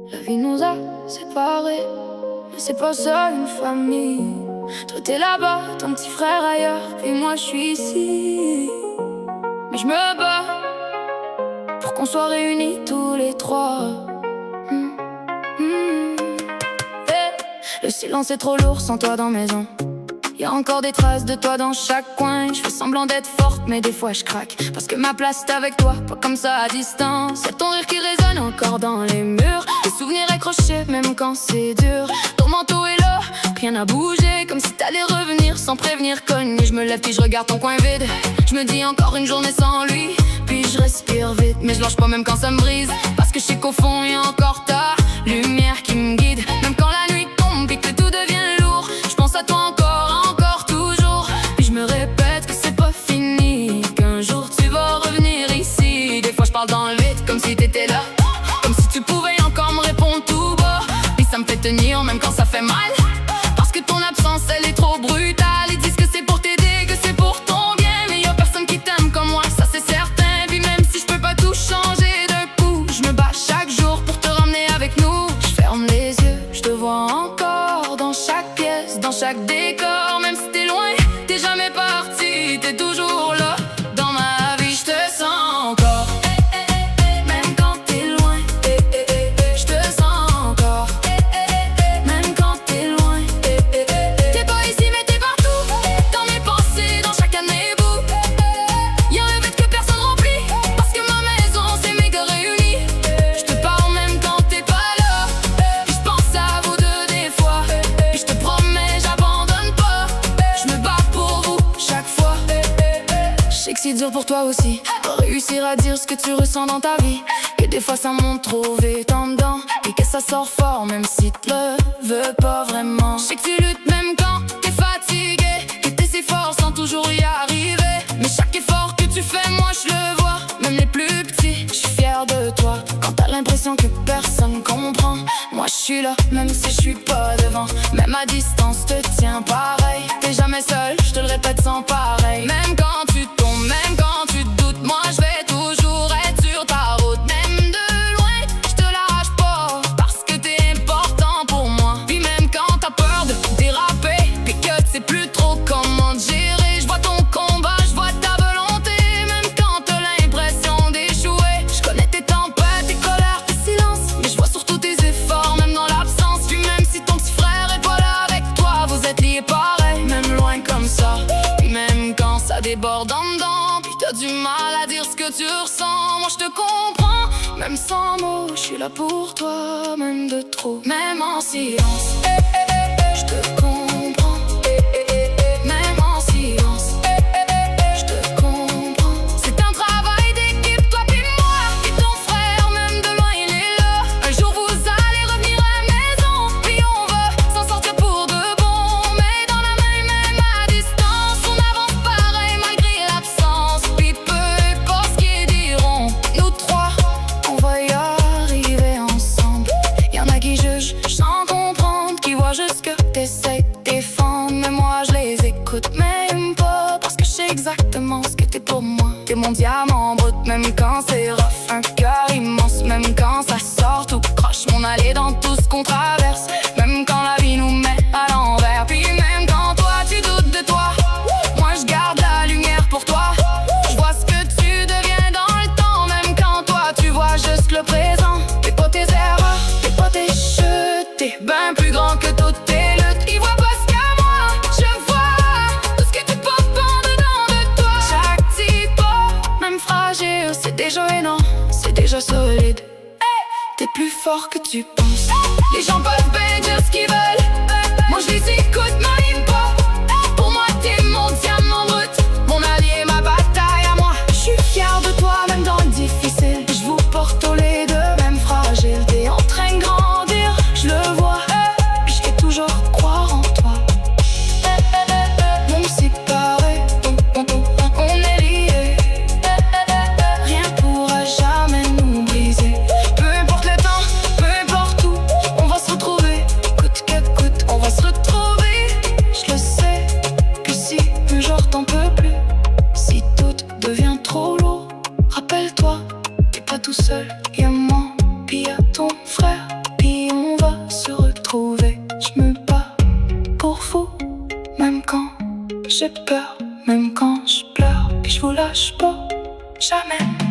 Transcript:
La vie nous a séparés, mais c'est pas ça une famille. Toi t'es là-bas, ton petit frère ailleurs, et moi je suis ici. Mais je me bats pour qu'on soit réunis tous les trois. Le silence est trop lourd sans toi dans maison. Y'a encore des traces de toi dans chaque coin. Je fais semblant d'être forte mais des fois je craque, parce que ma place c'est avec toi, pas comme ça à distance. Y'a ton rire qui résonne encore dans les murs, des souvenirs accrochés même quand c'est dur. Ton manteau est là, rien n'a bougé, comme si t'allais revenir sans prévenir. Cogné, je me lève puis je regarde ton coin vide. Je me dis encore une journée sans lui, puis je respire vite, mais je lâche pas même quand ça me brise, parce que je sais qu'au fond y'a encore ta lumière qui me guide. Même quand la nuit tombe et que tout devient lourd, je pense à toi encore toujours. Puis je me répète que c'est pas fini, qu'un jour tu vas revenir ici. Des fois je parle dans le vide comme si t'étais là, comme si tu pouvais encore me répondre tout bas. Puis ça me fait tenir même quand ça fait mal, parce que ton absence elle est trop brutale. Ils disent que c'est pour t'aider, que c'est pour ton bien, mais y'a personne qui t'aime comme moi, ça c'est certain. Puis même si je peux pas tout changer d'un coup, je me bats chaque jour pour te ramener avec nous. Je ferme les yeux, je te vois encore dans chaque pièce, dans chaque décor. Même si t'es loin, t'es jamais parti, t'es toujours là. Dans ma vie, je te sens encore. Même quand t'es loin, je te sens encore. Même quand t'es loin, t'es pas ici mais t'es partout. Dans mes pensées, dans chaque année bout. Y'a un vide que personne remplit, parce que ma maison c'est mes gars réunis. Je te parle même quand t'es pas là, puis je pense à vous deux des fois. Puis je te promets j'abandonne pas, je me bats pour vous chaque fois. Je sais que c'est dur pour toi aussi, pas réussir à dire ce que tu ressens dans ta vie, que des fois ça monte trop vite en dedans, et que ça sort fort même si tu le veux pas vraiment. Je sais que tu luttes même quand t'es fatigué, que t'essaies fort sans toujours y arriver. Mais chaque effort que tu fais, moi je le vois, même les plus petits, je suis fière de toi. Quand t'as l'impression que personne comprend, moi je suis là, même si je suis pas devant. Même à distance te tiens pareil, t'es jamais seul, je te le répète sans pareil. Même quand tu tombes, même quand tu doutes, moi je vais toujours être sur ta route. Même de loin, je te lâche pas, parce que t'es important pour moi. Puis même quand t'as peur de déraper, puis que tu sais plus trop comment te gérer, je vois ton combat, je vois ta volonté. Même quand t'as l'impression d'échouer, je connais tes tempêtes, tes colères, tes silences, mais je vois surtout tes efforts, même dans l'absence. Puis même si ton petit frère est pas là avec toi, vous êtes liés pareil, même loin comme ça. Puis même quand ça déborde en dedans, puis t'as du mal à dire ce que tu ressens, moi je te comprends. Même sans mots, je suis là pour toi, même de trop, même en silence. Je te comprends, même en silence. Je te comprends. C'est un travail d'équipe, toi puis moi. Et ton frère, même de loin, il est là. Un jour vous allez revenir à la maison, puis on va s'en sortir pour de bon. Mais dans la même à distance, on avance pareil malgré l'absence. Puis peu importe ce qu'ils diront, nous trois, on va y arriver ensemble. Y'en a qui jugent sans comprendre, qui voient juste que t'essayes de défendre. Mais moi je les écoute même pas, parce que je sais exactement ce que t'es pour moi. T'es mon diamant brut, même quand c'est rough. Un cœur immense, même quand ça sort tout croche. Mon allée dans tout ce qu'on traverse, même quand la vie nous met à l'envers. Puis même quand toi tu doutes de toi, moi je garde la lumière pour toi. Je vois ce que tu deviens dans le temps, même quand toi tu vois juste le présent. T'es pas tes erreurs, t'es pas tes chutes, t'es ben plus grand que toutes tes luttes. Ils voient pas ce qu'à moi, je vois tout ce que tu portes en dedans de toi. Chaque petit pas, même fragile, c'est déjà énorme, c'est déjà solide. T'es plus fort que tu penses. Les gens peuvent bien dire ce qu'ils veulent, moi je les écoute même pas. Pour moi t'es mon diamant brut, mon allié, ma bataille à moi. Je suis fière de toi même dans le difficile, je vous porte tous les deux, même fragile. T'es en train de grandir, je le vois, puis je vais toujours croire en toi. Même séparés, on est liés, rien pourra jamais nous briser. Peu importe le temps, peu importe où, on va se retrouver, coûte que coûte, on va se retrouver. Je le sais, que si un jour t'en peux plus, si tout devient trop lourd, rappelle-toi, t'es pas tout seul, y'a moi, puis y'a ton frère. J'ai peur, même quand je pleure, puis je vous lâche pas, jamais.